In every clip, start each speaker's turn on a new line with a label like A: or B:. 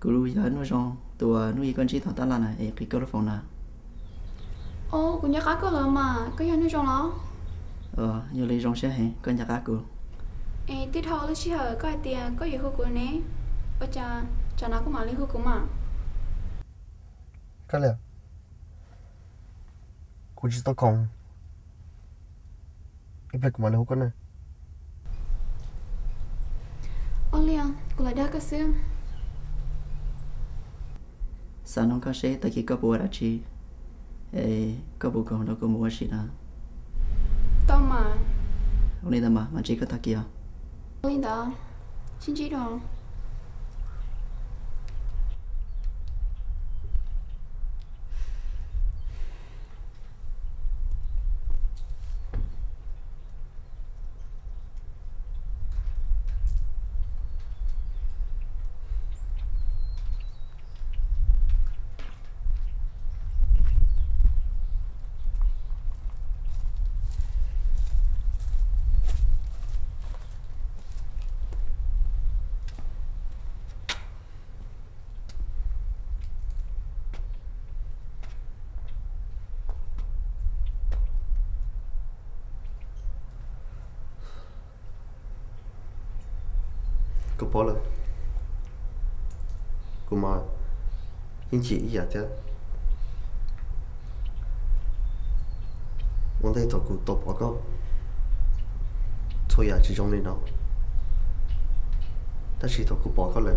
A: cứ lúc giờ nuôi rong tụi nuôi con chỉ thằng ta là này cái câu phòng nào
B: ô cũng nhớ cá cơ rồi mà có giờ nuôi rong nó
A: giờ lấy rong sẽ hẹn con nhà cá cứ
B: tí thâu lúc chỉ hở có ai tiền có gì hút của nè ôi cha nó có mà lấy hút của mà
C: cái này cô chỉ tao còn ít việc mà lấy con này
B: ô liền cô lại đá cái xương
A: sao nó có sẽ tới khi có bùa đã chi có bùa còn đâu có mua gì nào
B: tao mà
A: hôm nay mà chỉ có ta kia
B: lên đó xin chỉ đồ
C: cô bỏ lại cô mà những chị vậy thế vấn đề thôi cô tập vào câu thôi chỉ trong này nào ta chỉ thôi cô bỏ câu lại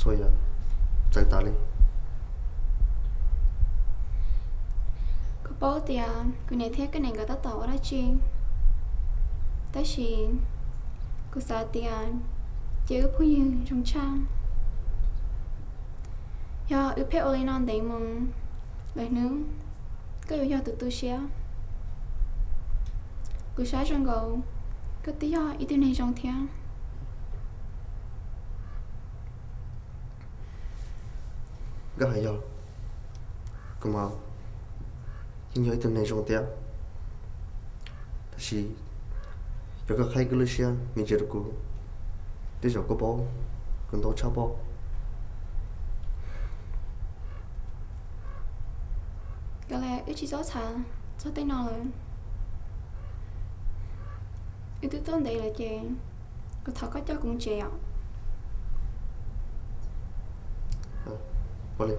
C: thôi giải ta đi
B: cô bảo tiền cái này thế cái này người ta tàu ra chi ta chỉ cô xài tiền chứ phụ nữ trong trang giờ ưu phép lên non để mừng lại nữa cái yếu từ từ xé cô xài trong gầu cái tí giờ ít này trong thiên
C: cái hay rồi cô mà những người từ này trong tiền ta chỉ cho các khách cái xe mình chỉ được cô để cho cô bỏ còn đâu cháu bỏ
B: cái này ít chỉ gió xả gió tay nào rồi ít từ tôn đây là chè cô thọ có cho cũng chè
C: bỏ lên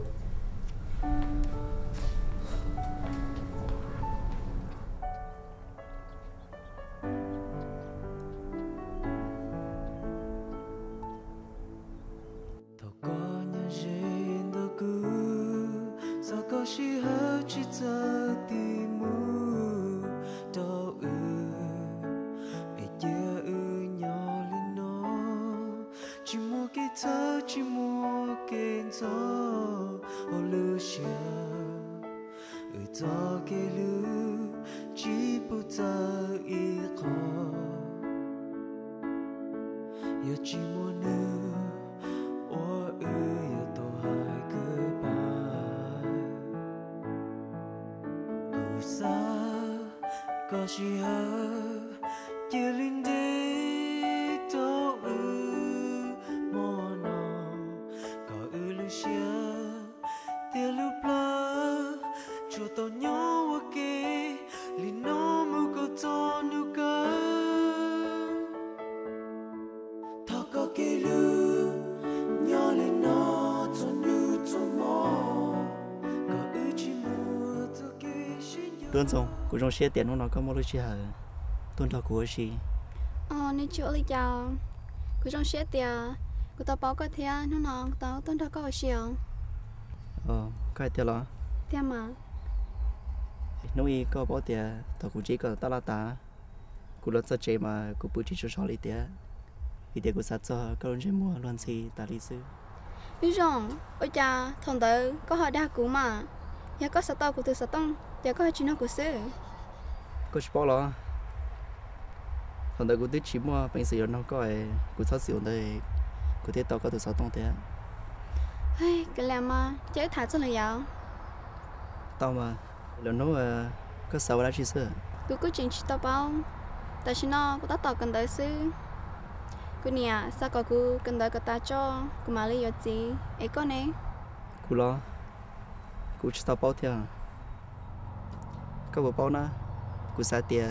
A: tuân xong cô trong xe tiền nó có một đôi xe tuân thọ của gì
B: nên chữa lấy chào cô trong xe tiền cô ta bảo cái thế nó tao tuân thọ có gì
A: cái tiền đó
B: tiền mà
A: nuôi có bao tiền thọ cũng chỉ có ta là ta cô lớn rất trẻ mà cô bự chỉ cho số lấy tiền vì tiền cô sát cho các anh chị mua luôn gì ta lý sư
B: biết rồi ôi cha thằng tử có hỏi đa cũ mà nhà có sao tao của từ sao tông giờ có chuyện nào của sư
A: cô chỉ bảo là thằng cô thích chỉ mua bình sử nó có cô sát sử đây cô thích tao có từ sao tông thế
B: hay cái làm mà chế thả cho là giàu
A: tao mà lần nó có sao đã chỉ sửa
B: cô cứ chuyện chỉ tao bao tại sao nó có tao cần tới sư cô nè sao có cô cần đợi cô ta cho cô mà lấy gì ấy con này
A: cú lo cú chỉ tao bao thiệt có bao na cú sa tia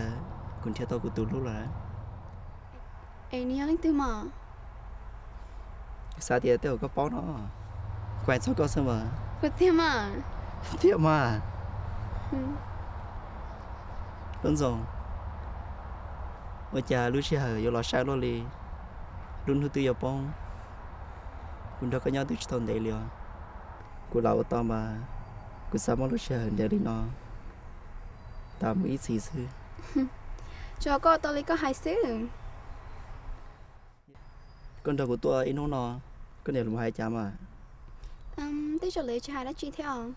A: cú theo tao cú tụt lúc là
B: ấy nè lên từ mà
A: sa tia tao có bao nó quay sao có sao mà
B: có thêm mà
A: thiệt mà đúng rồi bây giờ lúc xưa giờ lo sao lo li luôn thứ tư giờ bông cũng đã có nhau từ trong đây liền cũng lâu tao mà cũng sao mà lúc xưa để đi nó tao mới xí xứ
B: cho có tao lấy có hai xứ
A: con đầu của tôi in nó con này là hai chạm à
B: tới cho lấy cho hai đã chi theo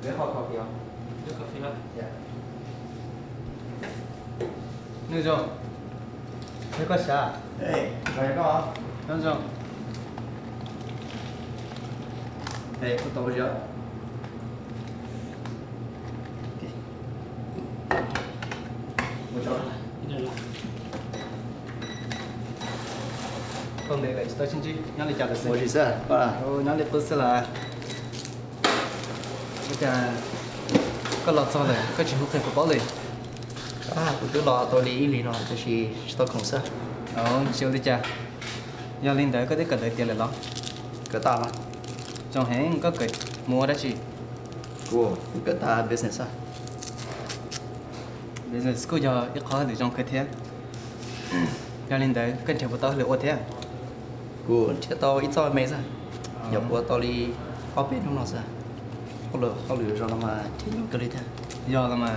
A: để họ cà phê không?
D: Được cà phê đó.
A: Dạ.
D: Được rồi. Thế có sao?
A: Ê, rồi có
D: Được rồi.
A: Ê, có tổ chưa? Một chỗ.
D: Không để lại tôi xin chị. Nhớ lại chào được
A: Một gì sao? Có à?
D: nhớ lại tôi sẽ là. Bây giờ có lọt xong rồi, có chuyện hút thêm của bố liền.
A: À, tôi lo tôi lý nó, tôi chỉ tôi không sao.
D: Siêu đi cha. Giờ lên tới có thể cần tới tiền lại lo.
A: Cái ta mà.
D: Trong hẹn có cái mua đó chị.
A: Của cái ta business à?
D: Business của giờ ít khó để trong cái thế. Giờ lên tới cần chịu của tôi liệu thế.
A: Của chết tôi ít rồi mấy sao? Giờ của tôi đi họp bên trong nó sao? Không lừa cho nó mà chỉ nó cái thế.
D: Giờ là mà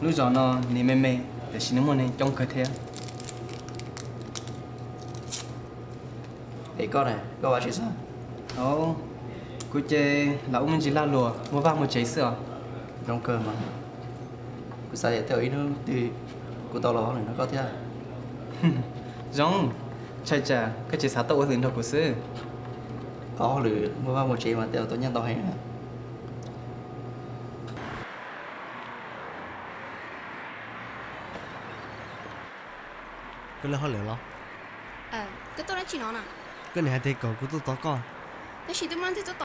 D: lúc giờ nó nỉ mê để xin nó mua này trong cái thế.
A: Ấy con này, có bao nhiêu sao?
D: Cô chơi là ông mình chỉ la lùa mua vàng một cháy sữa.
A: Trong cơm mà. Cô sao theo ý nó thì cô tao lo này nó có thế à?
D: Giống chai chả cái chế sát tàu thì nó của sư.
A: Có lừa mua vào một chị mà theo tôi nhân tao hay.
E: cái là họ lỡ lo
B: cái tôi đã chỉ nó nè
E: cái này hay thấy cậu của tôi to con
B: cái gì tôi muốn thì tôi